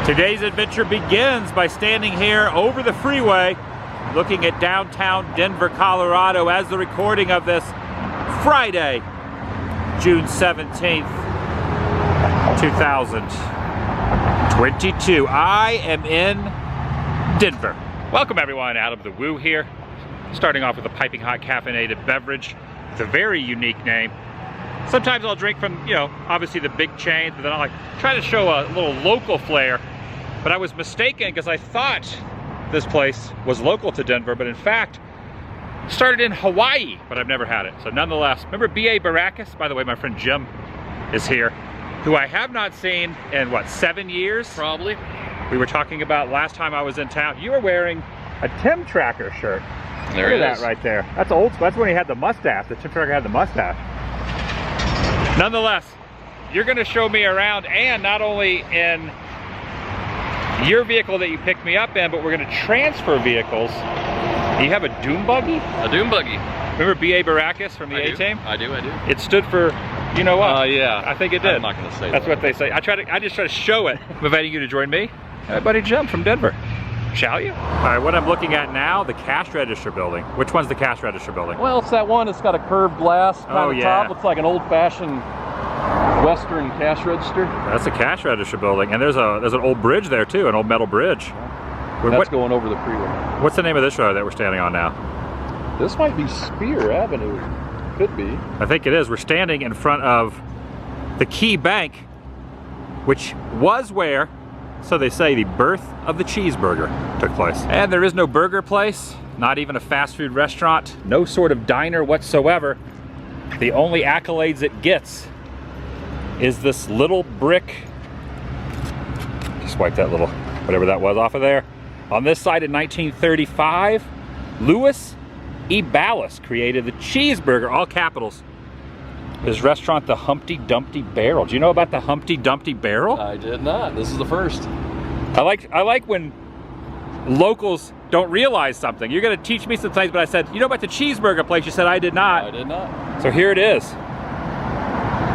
Today's adventure begins by standing here over the freeway, looking at downtown Denver, Colorado, as the recording of this Friday, June 17th, 2022. I am in Denver. Welcome everyone, Adam the Woo here. Starting off with a piping hot caffeinated beverage with a very unique name. Sometimes I'll drink from, obviously the big chains, but then I'll try to show a little local flair. But I was mistaken because I thought this place was local to Denver, but in fact, started in Hawaii, but I've never had it. So nonetheless, remember B.A. Baracus? By the way, my friend Jim is here, who I have not seen in, what, 7 years? Probably. We were talking about last time I was in town. You were wearing a Tim Tracker shirt. There Look it at is. that right there. That's old school. That's when he had the mustache. The Tim Tracker had the mustache. Nonetheless, you're gonna show me around, and not only in your vehicle that you picked me up in, but we're gonna transfer vehicles. You have a Doom Buggy? A Doom Buggy. Remember B.A. Baracus from the I do. A-Team? I do. It stood for, you know what? Yeah. I think it did. I'm not gonna say That's that. what they say. I just try to show it. I'm inviting you to join me, my buddy Jim from Denver. Shall you? All right, what I'm looking at now, the cash register building. Which one's the cash register building? Well, it's that one that's got a curved glass kind of yeah. top. Looks like an old-fashioned Western cash register. That's a cash register building, and there's an old bridge there too, an old metal bridge. That's going over the freeway. What's the name of this road that we're standing on now? This might be Spear Avenue. Could be. I think it is. We're standing in front of the Key Bank, which was where, so they say, the birth of the cheeseburger took place. And there is no burger place, not even a fast food restaurant, no sort of diner whatsoever. The only accolades it gets is this little brick, just wipe that little, whatever that was off of there. On this side in 1935, Louis E. Ballas created the cheeseburger, all capitals. His restaurant, the Humpty Dumpty Barrel. Do you know about the Humpty Dumpty Barrel? I did not. This is the first. I like when locals don't realize something. You're gonna teach me some things, but I said, you know about the cheeseburger place? You said I did not. I did not. So here it is.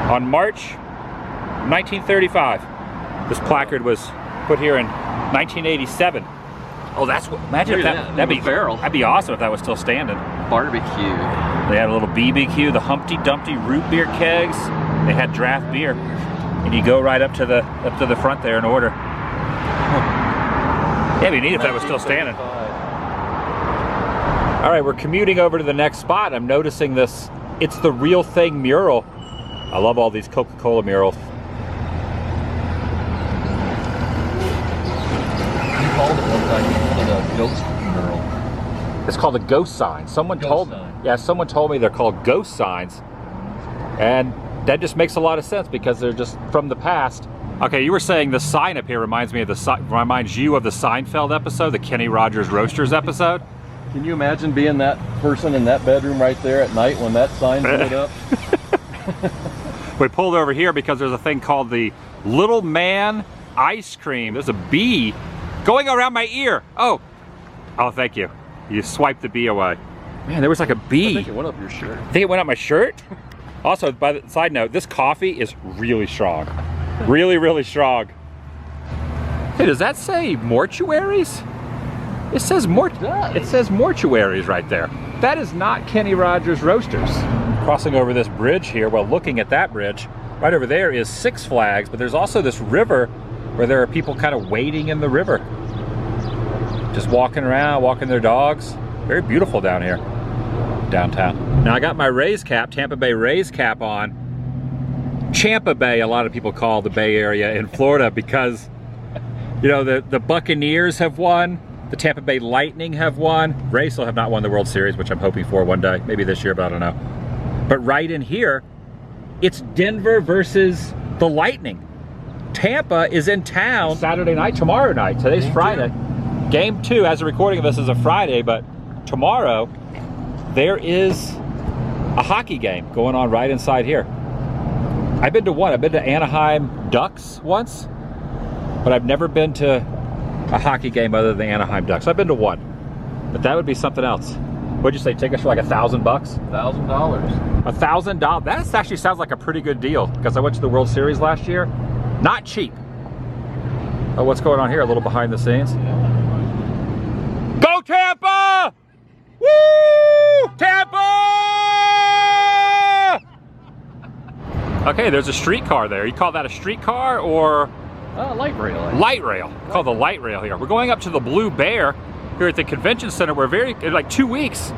On March 1935, this placard was put here in 1987. Oh, that's what, imagine if Look at that, that'd be barrel. That'd be awesome if that was still standing. Barbecue. They had a little BBQ, the Humpty Dumpty root beer kegs. They had draft beer, and you go right up to the front there and order. Yeah, it'd be neat if that was still standing. All right, we're commuting over to the next spot. I'm noticing this. It's the Real Thing mural. I love all these Coca-Cola murals. You called it one time the ghost mural. It's called a ghost sign. Someone told me they're called ghost signs, and that just makes a lot of sense because they're just from the past. Okay, you were saying the sign up here reminds you of the Seinfeld episode, the Kenny Rogers Roasters episode. Can you imagine being that person in that bedroom right there at night when that sign lit up? We pulled over here because there's a thing called the Little Man Ice Cream. There's a bee going around my ear. Oh, thank you. You swiped the bee away. Man, there was like a bee. I think it went up your shirt. Think it went up my shirt? Also, by the side note, this coffee is really strong. Really, really strong. Hey, does that say mortuaries? It says mortuaries right there. That is not Kenny Rogers Roasters. Crossing over this bridge here, well, looking at that bridge, right over there is Six Flags, but there's also this river where there are people kind of wading in the river. Just walking around, walking their dogs. Very beautiful down here, downtown. Now I got my Rays cap, Tampa Bay Rays cap on. Champa Bay, a lot of people call the Bay Area in Florida because, the Buccaneers have won, the Tampa Bay Lightning have won. Rays still have not won the World Series, which I'm hoping for one day, maybe this year, but I don't know. But right in here, it's Denver versus the Lightning. Tampa is in town Saturday night, tomorrow night. Today's Friday. Game 2, as a recording of this, is a Friday, but tomorrow there is a hockey game going on right inside here. I've been to one. I've been to Anaheim Ducks once, but I've never been to a hockey game other than the Anaheim Ducks. I've been to one, but that would be something else. What'd you say, tickets for like $1,000? $1,000. $1,000? That actually sounds like a pretty good deal because I went to the World Series last year. Not cheap. Oh, what's going on here? A little behind the scenes. Go Tampa! Woo! Tampa! Okay, there's a streetcar there. You call that a streetcar or? Light rail. Light rail. Called the light rail here. We're going up to the Blue Bear here at the convention center. We're in like 2 weeks.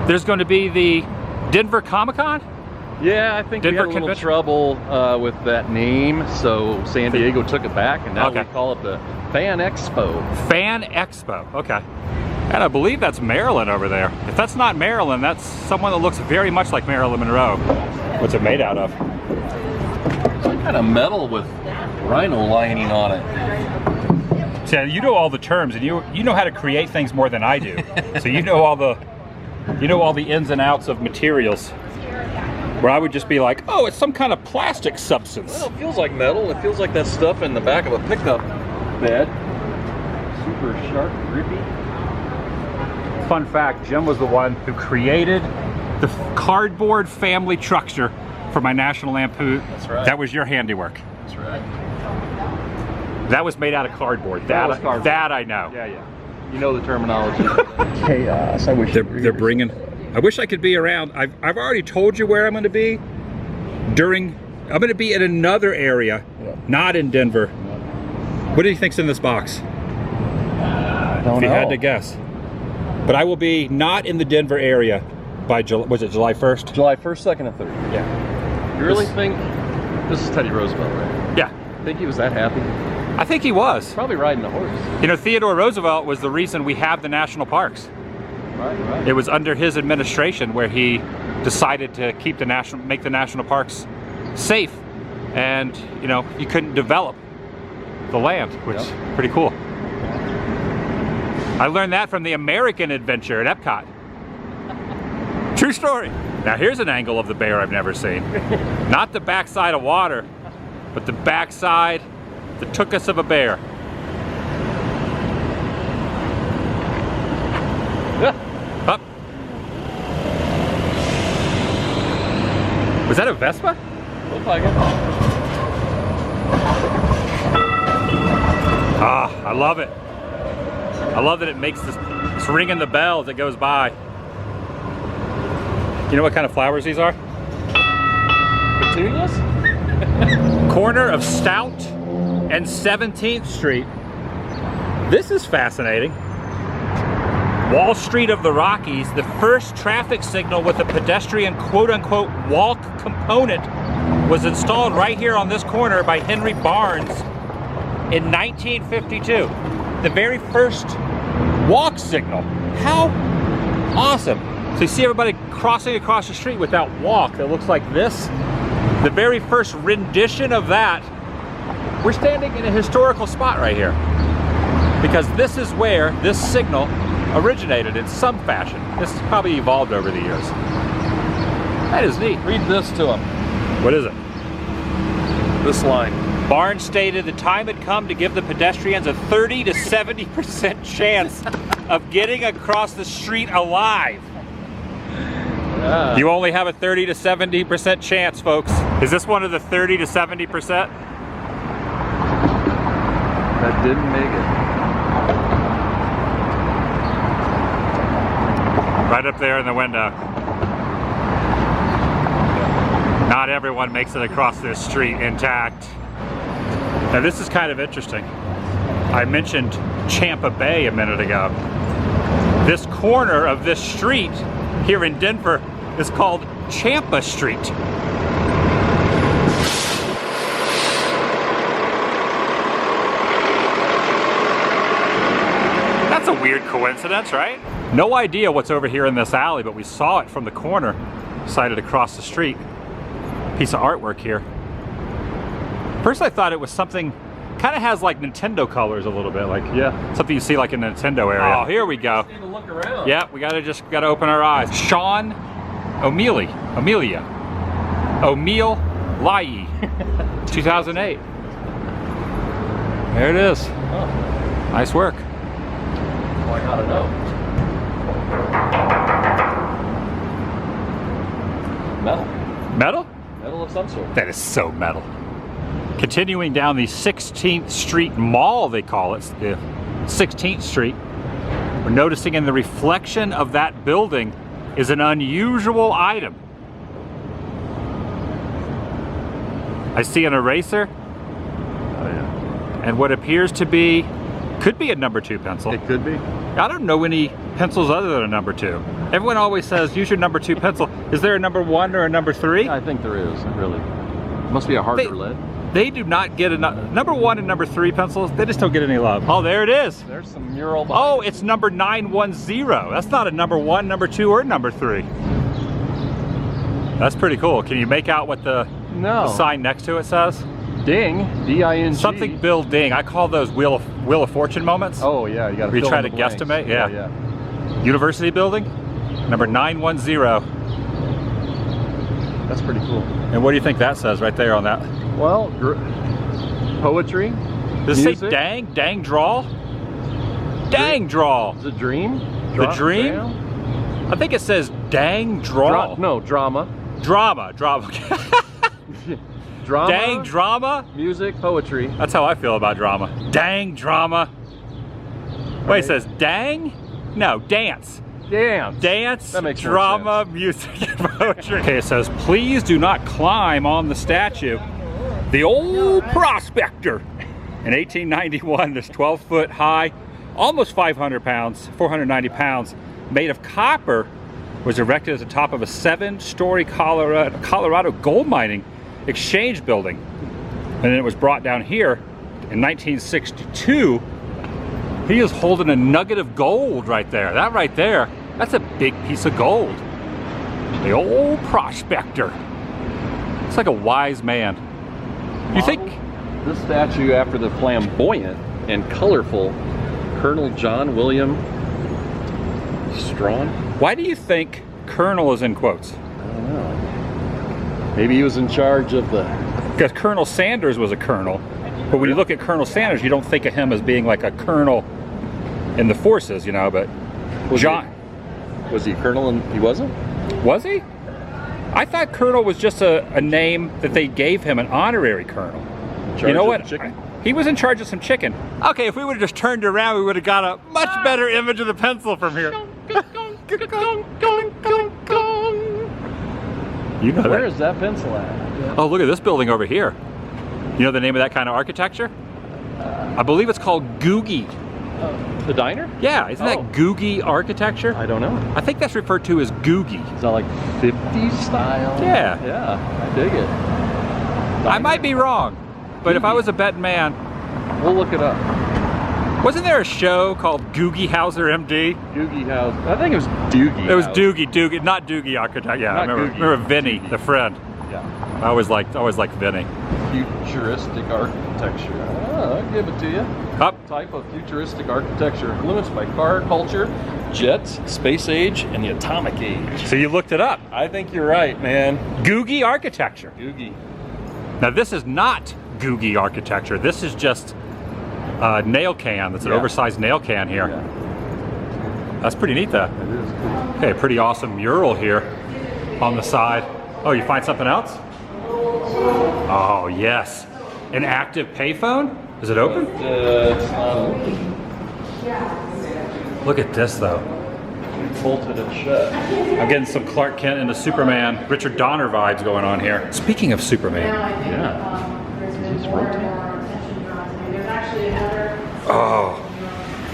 There's going to be the Denver Comic-Con. Yeah, I think Denver we had a little trouble with that name, so San Diego took it back, and now we call it the Fan Expo. Fan Expo. Okay. And I believe that's Marilyn over there. If that's not Marilyn, that's someone that looks very much like Marilyn Monroe. What's it made out of? Some kind of metal with rhino lining on it. So you know all the terms, and you know how to create things more than I do. So you know all the ins and outs of materials. Where I would just be like, oh, it's some kind of plastic substance. Well, it feels like metal. It feels like that stuff in the back of a pickup bed. Super sharp, grippy. Fun fact, Jim was the one who created the cardboard family truckster for my National Lampoon. That's right. That was your handiwork. That's right. That was made out of cardboard. That was cardboard. That I know. Yeah, yeah. You know the terminology. Chaos. I wish they're bringing. I wish I could be around. I've already told you where I'm going to be. I'm going to be in another area, not in Denver. What do you think's in this box? I don't know. If you had to guess. But I will be not in the Denver area by was it July 1st? July 1st, 2nd, and 3rd. Yeah. You really think this is Teddy Roosevelt, right? Yeah. Think he was that happy? I think he was. Probably riding a horse. You know, Theodore Roosevelt was the reason we have the national parks. Right. It was under his administration where he decided to keep make the national parks safe, and you know, you couldn't develop the land, which is pretty cool. I learned that from the American Adventure at Epcot. True story. Now here's an angle of the bear I've never seen. Not the backside of water, but the backside, the tuchus of a bear. Up. Was that a Vespa? Looks like it. Ah, I love it. I love that it makes this ringing the bell as it goes by. You know what kind of flowers these are? Petunias? Corner of Stout and 17th Street. This is fascinating. Wall Street of the Rockies, the first traffic signal with a pedestrian quote-unquote walk component was installed right here on this corner by Henry Barnes in 1952. The very first walk signal. How awesome. So you see everybody crossing across the street with that walk that looks like this. The very first rendition of that. We're standing in a historical spot right here because this is where this signal originated in some fashion. This has probably evolved over the years. That is neat. Read this to him. What is it? This line. Barnes stated the time had come to give the pedestrians a 30 to 70% chance of getting across the street alive. Yeah. You only have a 30 to 70% chance, folks. Is this one of the 30 to 70%? That didn't make it. Right up there in the window. Not everyone makes it across this street intact. Now this is kind of interesting. I mentioned Champa Bay a minute ago. This corner of this street here in Denver is called Champa Street. That's a weird coincidence, right? No idea what's over here in this alley, but we saw it from the corner, decided to cross the street. Piece of artwork here. First I thought it was something, kind of has like Nintendo colors a little bit, like something you see like in the Nintendo area. Oh, here we go. Just need to look around. Yeah, we gotta open our eyes. Sean O'Mealy, O'Meal Lai, 2008. There it is. Oh, Nice work. well, I gotta know. Metal. Metal? Metal of some sort. That is so metal. Continuing down the 16th Street Mall, they call it, the 16th Street, we're noticing in the reflection of that building is an unusual item. I see an eraser. Oh yeah. And what appears to be, could be a number 2 pencil. It could be. I don't know any pencils other than a number 2. Everyone always says use your number 2 pencil. Is there a number 1 or a number 3? I think there is, really. Must be a harder lead. They do not get enough. Number 1 and number 3 pencils, they just don't get any love. Oh, there it is. There's some mural behind. Oh, it's number 910. That's not a number 1, number 2, or number 3. That's pretty cool. Can you make out what the sign next to it says? Ding, D-I-N-G. Something Bill Ding. I call those Wheel of Fortune moments. Oh yeah, you got to. We try to guesstimate. Yeah. University building, number 910. That's pretty cool. And what do you think that says right there on that? Well, poetry. Does it say dang? Dang draw? Dang draw. Is it dream? The dream? I think it says dang draw. No, drama. Drama. Drama. Dang drama? Music, poetry. That's how I feel about drama. Dang drama. Wait, it says dang? No, dance. Dance. Dance, that makes drama, music, and poetry. Okay, it says, please do not climb on the statue. The old prospector. In 1891, this 12-foot high, almost 500 pounds, 490 pounds, made of copper, was erected at the top of a 7-story Colorado gold mining exchange building. And then it was brought down here in 1962. He is holding a nugget of gold right there. That right there, that's a big piece of gold. The old prospector. It's like a wise man. You think? This statue after the flamboyant and colorful Colonel John William Strawn? Why do you think Colonel is in quotes? I don't know. Maybe he was in charge of the... Because Colonel Sanders was a colonel. But when you look at Colonel Sanders, you don't think of him as being like a colonel in the forces, you know, but John... Was he a colonel and he wasn't? Was he? I thought colonel was just a name that they gave him, an honorary colonel. You know what? He was in charge of some chicken. Okay, if we would have just turned around, we would have got a much better image of the pencil from here. You know Where is that pencil at? Oh, look at this building over here. You know the name of that kind of architecture? I believe it's called Googie. The diner? Yeah, isn't that Googie architecture? I don't know. I think that's referred to as Googie. Is that like 50s style? Yeah. Yeah, I dig it. Diner. I might be wrong, but if I was a betting man... We'll look it up. Wasn't there a show called Googie Howser MD? Googie House. I think it was Doogie. It was Doogie, not Doogie Architect. Yeah, not I remember Vinny, the friend. Yeah. I always liked Vinny. Futuristic architecture. I'll give it to you. Up. Type of futuristic architecture influenced by car culture, jets, space age, and the atomic age. So you looked it up. I think you're right, man. Googie architecture. Googie. Now this is not Googie architecture. This is just a nail can. That's an oversized nail can here. Yeah. That's pretty neat though. It is cool. Okay, pretty awesome mural here on the side. Oh, you find something else? Oh, yes. An active payphone? Is it open? It's not open. Look at this though. It's bolted and shut. I'm getting some Clark Kent into Superman, Richard Donner vibes going on here. Speaking of Superman. Yeah. Is this rotating? Oh,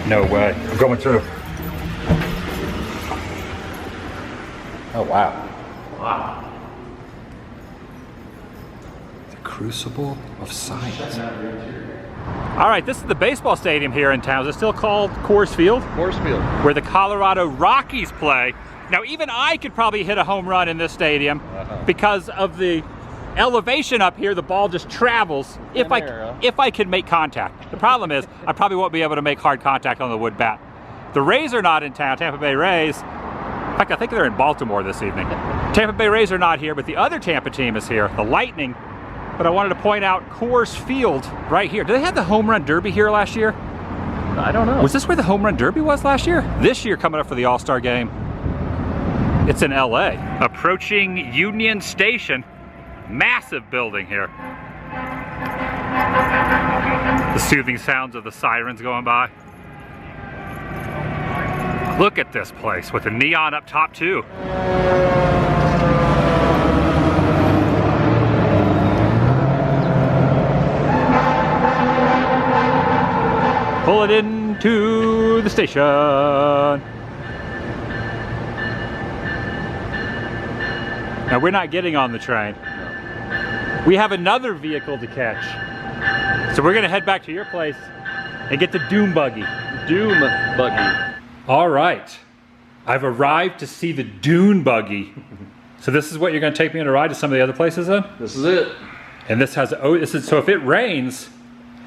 no way. I'm going through. Oh, wow. Wow. The Crucible of Science. All right, this is the baseball stadium here in town. Is it still called Coors Field? Coors Field. Where the Colorado Rockies play. Now, even I could probably hit a home run in this stadium because of the elevation up here. The ball just travels if I can make contact. The problem is I probably won't be able to make hard contact on the wood bat. The Rays are not in town, Tampa Bay Rays. In fact, I think they're in Baltimore this evening. Tampa Bay Rays are not here, but the other Tampa team is here, the Lightning. But I wanted to point out Coors Field right here. Did they have the home run derby here last year? I don't know. Was this where the home run derby was last year? This year coming up for the All-Star game. It's in LA. Approaching Union Station. Massive building here. The soothing sounds of the sirens going by. Look at this place with the neon up top too. Pull it into the station. Now we're not getting on the train. We have another vehicle to catch. So we're gonna head back to your place and get the Dune Buggy. Doom Buggy. All right, I've arrived to see the Dune Buggy. So this is what you're gonna take me on a ride to some of the other places then? This is it. And this has, so if it rains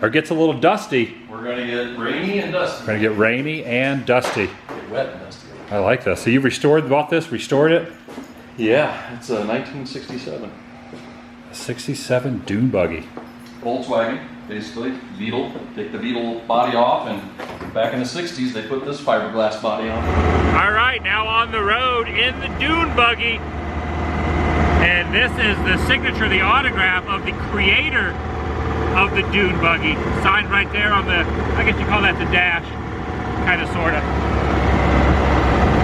or gets a little dusty, We're gonna get rainy and dusty. we're gonna get rainy and dusty. Get wet and dusty. I like this. So you bought this, restored it? Yeah, it's a 1967. A 67 Dune Buggy. Volkswagen, basically. Beetle. Take the Beetle body off, and back in the 60s they put this fiberglass body on. All right, now on the road in the Dune Buggy. And this is the signature, the autograph of the creator of the Dune Buggy. Signed right there on the, I guess you call that the dash, kind of, sort of.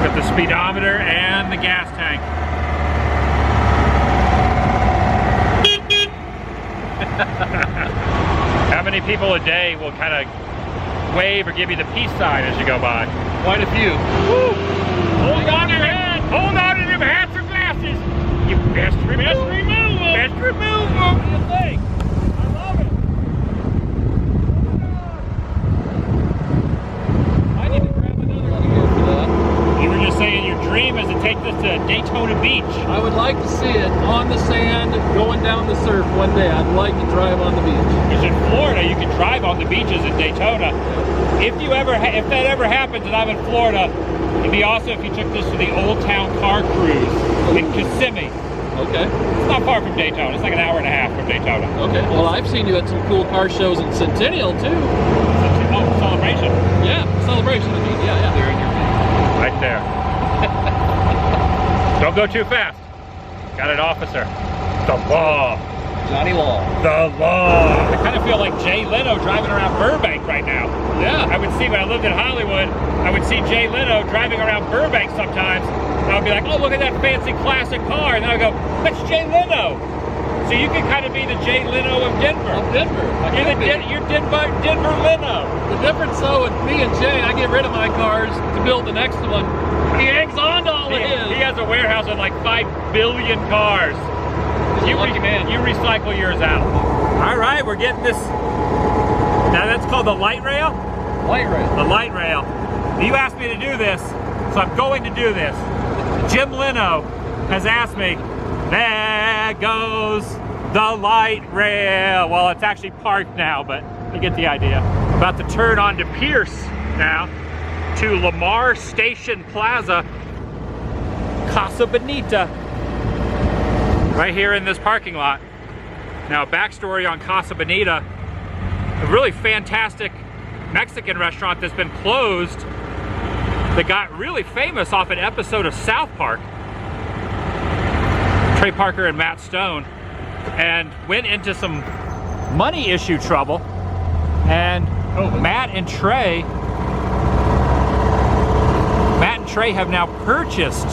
Got the speedometer and the gas tank. How many people a day will kind of wave or give you the peace sign as you go by? Quite a few. Woo! Hold on to them! Hold on to them hats or glasses! You best remove them! Best remove them! What do you think? I love it! I need to grab another one here for that. You were just saying your dream is to take this to Daytona Beach. I would like to see it on the sand, going down the surf one day. I'd like to drive on the beach. Because in Florida, you can drive on the beaches in Daytona. If that ever happens and I'm in Florida, it'd be awesome if you took this to the Old Town Car Cruise in Kissimmee. Okay. It's not far from Daytona. It's like an hour and a half from Daytona. Okay. Well, I've seen you at some cool car shows in Centennial too. Oh, Celebration. Yeah, Celebration. I mean, yeah. There in your right there. Don't go too fast. Got an officer. The law. Johnny Law. The law. I kind of feel like Jay Leno driving around Burbank right now. Yeah. I would see, when I lived in Hollywood, I would see Jay Leno driving around Burbank sometimes. And I would be like, oh, look at that fancy classic car. And then I would go, that's Jay Leno. So you can kind of be the Jay Leno of Denver. Of Denver. You're Denver Leno. The difference though with me and Jay, I get rid of my cars to build the next one. He hangs on to all of his. He has a warehouse of like 5 billion cars. You recycle yours out. All right, we're getting this. Now that's called the light rail? Light rail. The light rail. You asked me to do this, so I'm going to do this. Jim Leno has asked me, there goes the light rail. Well, it's actually parked now, but you get the idea. About to turn onto Pierce now to Lamar Station Plaza, Casa Bonita. Right here in this parking lot. Now, backstory on Casa Bonita, a really fantastic Mexican restaurant that's been closed that got really famous off an episode of South Park. Trey Parker and Matt Stone, and went into some money issue trouble, and Matt and Trey have now purchased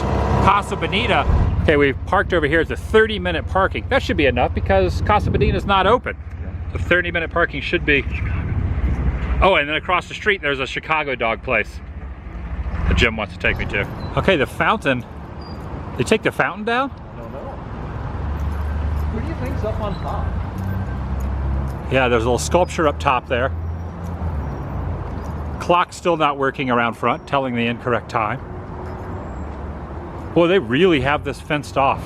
Casa Bonita. Okay, we've parked over here. It's a 30-minute parking. That should be enough because Casa Bonita is not open. The 30-minute parking should be. Oh, and then across the street there's a Chicago dog place that Jim wants to take me to. Okay, the fountain. They take the fountain down? I don't know. What do you think's up on top? Yeah, there's a little sculpture up top there. Clock's still not working around front, telling the incorrect time. Boy, they really have this fenced off.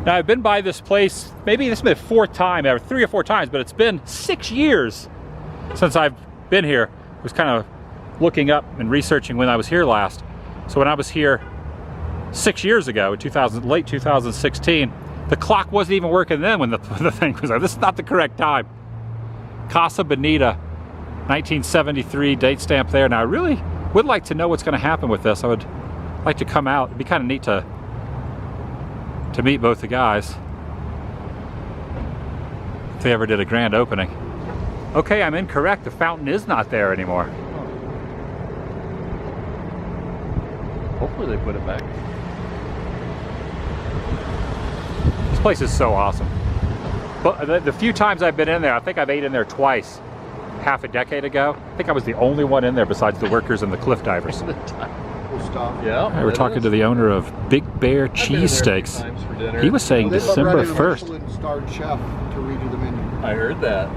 Now, I've been by this place, maybe this is my 4th time, or 3 or 4 times, but it's been 6 years since I've been here. I was kind of looking up and researching when I was here last. So when I was here 6 years ago, in late 2016, the clock wasn't even working then when the thing was like, this is not the correct time. Casa Bonita, 1973, date stamp there. Now, I really would like to know what's going to happen with this. I would like to come out. It'd be kind of neat to meet both the guys if they ever did a grand opening. Okay, I'm incorrect. The fountain is not there anymore. Hopefully they put it back. This place is so awesome. But the few times I've been in there, I think I've ate in there twice. Half a decade ago. I think I was the only one in there besides the workers and the cliff divers. Cool stuff. Yeah. We're talking to the owner of Big Bear Cheesesteaks. He He was saying They love December writing a 1st. Michelin-starred chef to redo the menu. I heard that.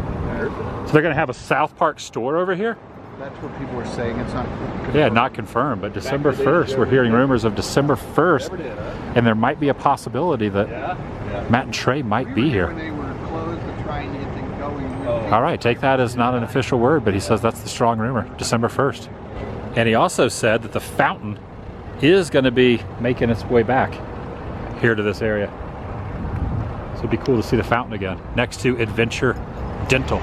So they're going to have a South Park store over here? That's what people are saying. It's not. Yeah, not confirmed, but December 1st. We're hearing rumors of December 1st. And there might be a possibility that Matt and Trey might be here. When they were closed to try and get things going. All right, take that as not an official word, but he says that's the strong rumor, December 1st. And he also said that the fountain is going to be making its way back here to this area. So it'd be cool to see the fountain again, next to Adventure Dental.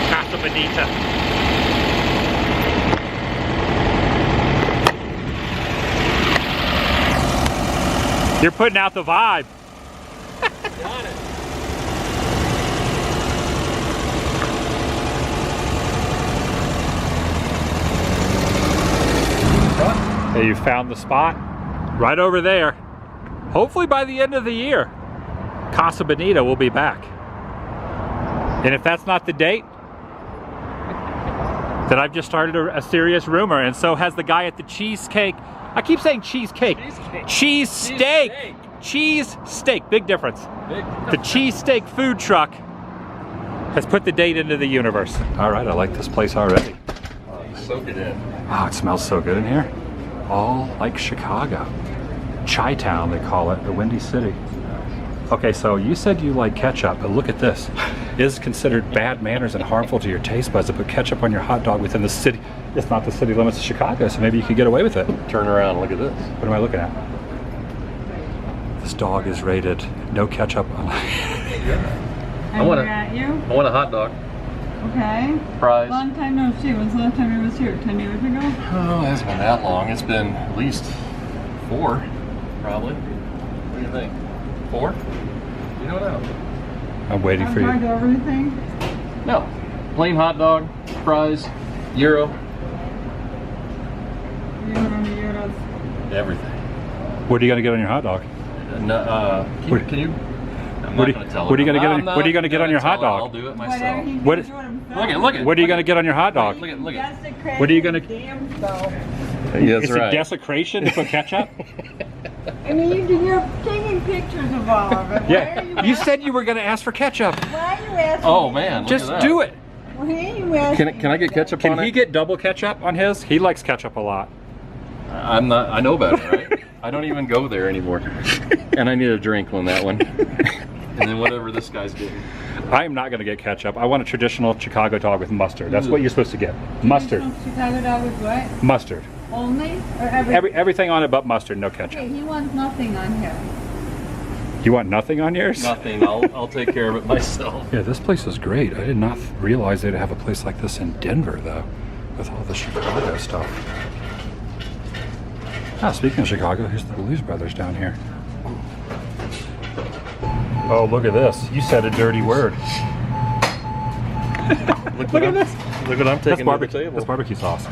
Casa Bonita. You're putting out the vibe. Got it. Hey, you found the spot? Right over there. Hopefully by the end of the year, Casa Bonita will be back. And if that's not the date, then I've just started a serious rumor, and so has the guy at the cheesecake. I keep saying cheesecake. Cheese steak. Cheese steak. Big difference. The cheesesteak food truck has put the date into the universe. All right, I like this place already. Soak it in. Wow, it smells so good in here. All like Chicago. Chi-Town, they call it, the Windy City. Okay, so you said you like ketchup, but look at this. It is considered bad manners and harmful to your taste buds to put ketchup on your hot dog within the city. It's not the city limits of Chicago, so maybe you could get away with it. Turn around and look at this. What am I looking at? This dog is rated no ketchup. I want at you. a hot dog. Okay. Fries. Long time no see. When's the last time you was here? 10 years ago? Oh, it hasn't been that long. It's been at least 4, probably. What do you think? 4? You don't know. I'm waiting I've for tried you. everything. No. Plain hot dog, fries, gyro, Euros. everything. What are you gonna get on your hot dog? No, What- can you? I'm what not are- gonna tell what are you her. gonna get on- I'm not what are you gonna get on your tell hot her. dog? I'll do it Whatever myself. he What can is- do himself. Look at, look at. What are you gonna get on your hot dog? Look at, look at. Desecrating What are you gonna- his damn self. Yes, It's a desecration to put ketchup? I mean, you're taking pictures of all of it. Why are Yeah, you said you were gonna ask for ketchup. Why are you asking? Oh me? man, look Just at that. do it. Why are you asking? Can I get ketchup on Can he it? get double ketchup on his? He likes ketchup a lot. I'm not. I know better, right? I don't even go there anymore. And I need a drink on that one. And then whatever this guy's getting. I am not going to get ketchup. I want a traditional Chicago dog with mustard. That's what you're supposed to get. Mustard. Chicago dog with what? Mustard. Only? Or everything? Everything on it but mustard, no Okay, ketchup. he wants nothing on here. You want nothing on yours? Nothing. I'll take care of it myself. Yeah, this place is great. I did not realize they'd have a place like this in Denver, though, with all the Chicago stuff. Ah, speaking of Chicago, here's the Blues Brothers down here. Oh, look at this. You said a dirty word. Look Look at this. Look what I'm That's taking to the barbecue, table. that's barbecue sauce.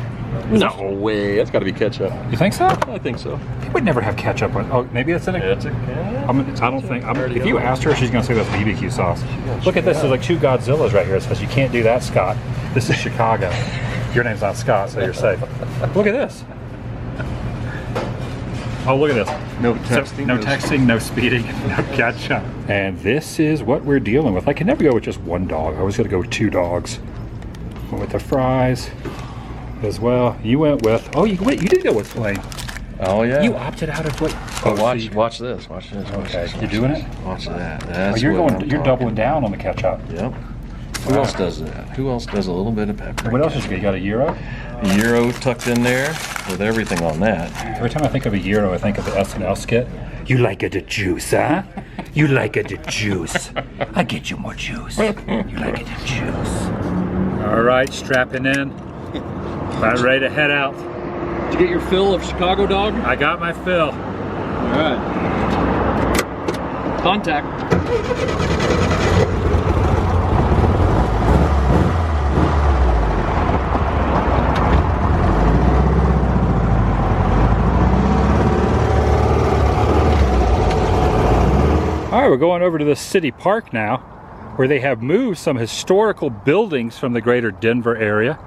No way. That's got to be ketchup. You think so? I think so. He would never have ketchup on. Oh, maybe it's in a. It's a. I don't think. If you asked her, she's going to say that's BBQ sauce. Look at this. There's like 2 Godzillas right here. It says you can't do that, Scott. This is Chicago. Your name's not Scott, so you're safe. Look at this. Oh, look at this. No So, texting. no texting, no speeding, no ketchup. And this is what we're dealing with. I can never go with just one dog. I always got to go with 2 dogs. Went with the fries as well. You went with. Oh, you did go with plain. Oh yeah. You opted out of what? Oh, so watch you- this. Watch this. Watch Okay, this. you doing it? Watch that. Oh, That's you're what going. I'm You're talking. doubling down on the ketchup. Yep. Who else does that? Who else does a little bit of pepper? What else is you got? A gyro? A gyro tucked in there with everything on that. Every time I think of a gyro, I think of the SNL skit. You like it the juice, huh? You like it the juice. I get you more juice. You like it the juice. All right, strapping in. About ready to head out. Did you get your fill of Chicago dog? I got my fill. All right. Contact. All right, we're going over to the city park now, where they have moved some historical buildings from the greater Denver area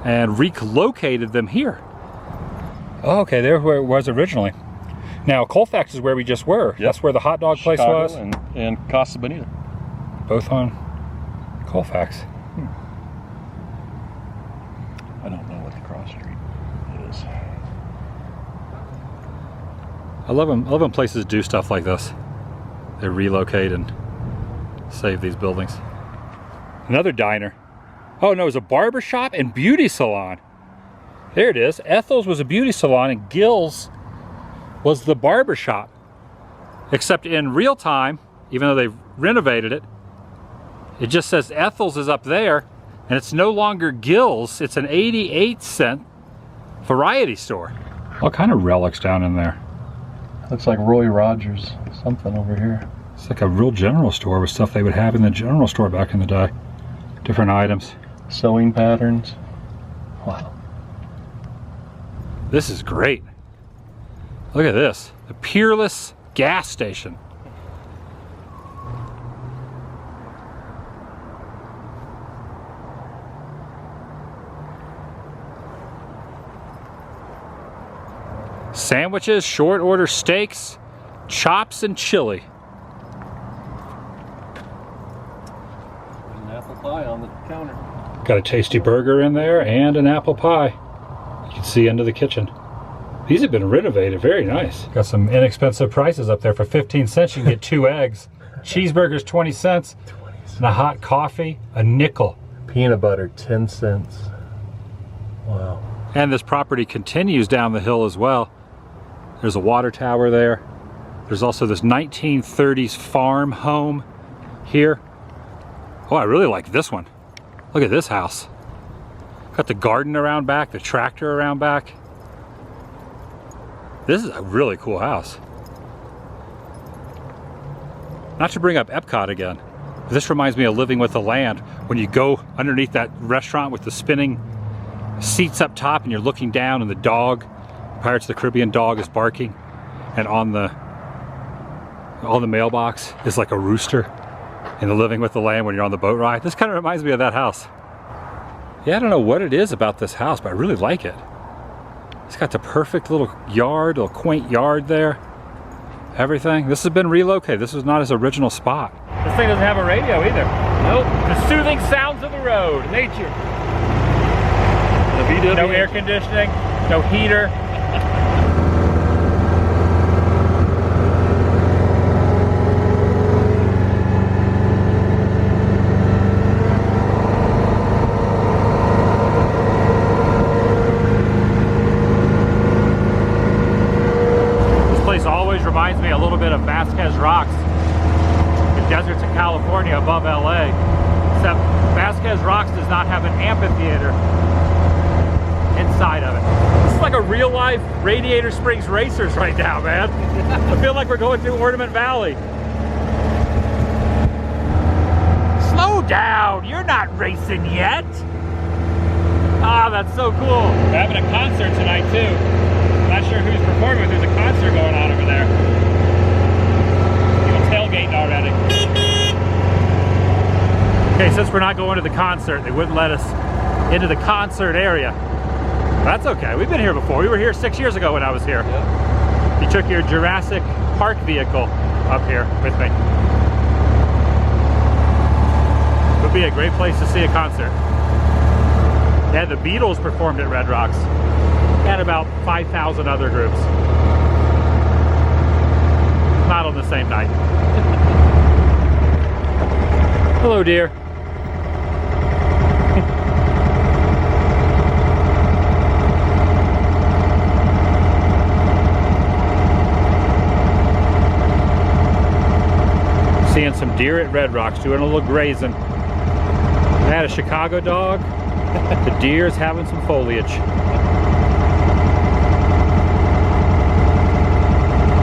and relocated them here. Oh, okay, there where it was originally. Now, Colfax is where we just were. Yep. That's where the hot dog place Chicago was. And Casa Bonita. Both on Colfax. I don't know what the cross street is. I love when places do stuff like this. They relocate and save these buildings. Another diner. Oh no, it was a barber shop and beauty salon. There it is. Ethel's was a beauty salon and Gill's was the barber shop. Except in real time, even though they've renovated it, it just says Ethel's is up there and it's no longer Gill's. It's an 88-cent variety store. All kind of relics down in there. Looks like Roy Rogers, something over here. It's like a real general store with stuff they would have in the general store back in the day. Different items. Sewing patterns. Wow. This is great. Look at this. The Peerless gas station. Sandwiches, short order steaks, chops, and chili. An apple pie on the counter. Got a tasty burger in there and an apple pie. You can see into the kitchen. These have been renovated, very nice. Got some inexpensive prices up there. For 15 cents you can get 2 eggs. Cheeseburgers 20 cents. And a hot coffee, a nickel. Peanut butter, 10 cents. Wow. And this property continues down the hill as well. There's a water tower there. There's also this 1930s farm home here. Oh, I really like this one. Look at this house. Got the garden around back, the tractor around back. This is a really cool house. Not to bring up Epcot again, but this reminds me of Living with the Land. When you go underneath that restaurant with the spinning seats up top and you're looking down and the dog, Pirates of the Caribbean dog, is barking, and on the mailbox is like a rooster in the Living with the Land when you're on the boat ride. This kind of reminds me of that house. Yeah, I don't know what it is about this house, but I really like it. It's got the perfect little yard, little quaint yard there. Everything. This has been relocated. This was not his original spot. This thing doesn't have a radio either. Nope. The soothing sounds of the road. Nature. The VW. No air conditioning, no heater. Reminds me a little bit of Vasquez Rocks, the deserts of California above LA, except Vasquez Rocks does not have an amphitheater inside of it. This is like a real life Radiator Springs Racers right now, man. I feel like we're going through Ornament Valley. Slow down, you're not racing yet. Ah, that's so cool. We're having a concert tonight too. Not sure who's performing, but there's a concert going on over there. People tailgating already. Okay, since we're not going to the concert, they wouldn't let us into the concert area. That's okay, we've been here before. We were here 6 years ago when I was here. Yep. You took your Jurassic Park vehicle up here with me. Would be a great place to see a concert. Yeah, the Beatles performed at Red Rocks. And about 5,000 other groups. Not on the same night. Hello, dear. Some deer at Red Rocks doing a little grazing. I had a Chicago dog. The deer's having some foliage.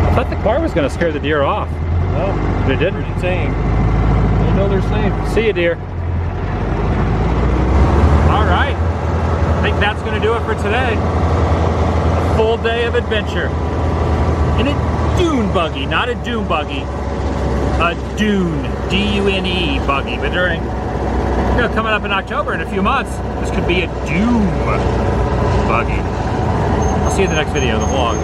I thought the car was going to scare the deer off. No, But it didn't. pretty tame. They know they're safe. See you, deer. All right. I think that's going to do it for today. A full day of adventure. In a dune buggy, not a dune buggy. A dune, D-U-N-E buggy. But during, you know, coming up in October in a few months, this could be a doom buggy. I'll see you in the next video, the vlog.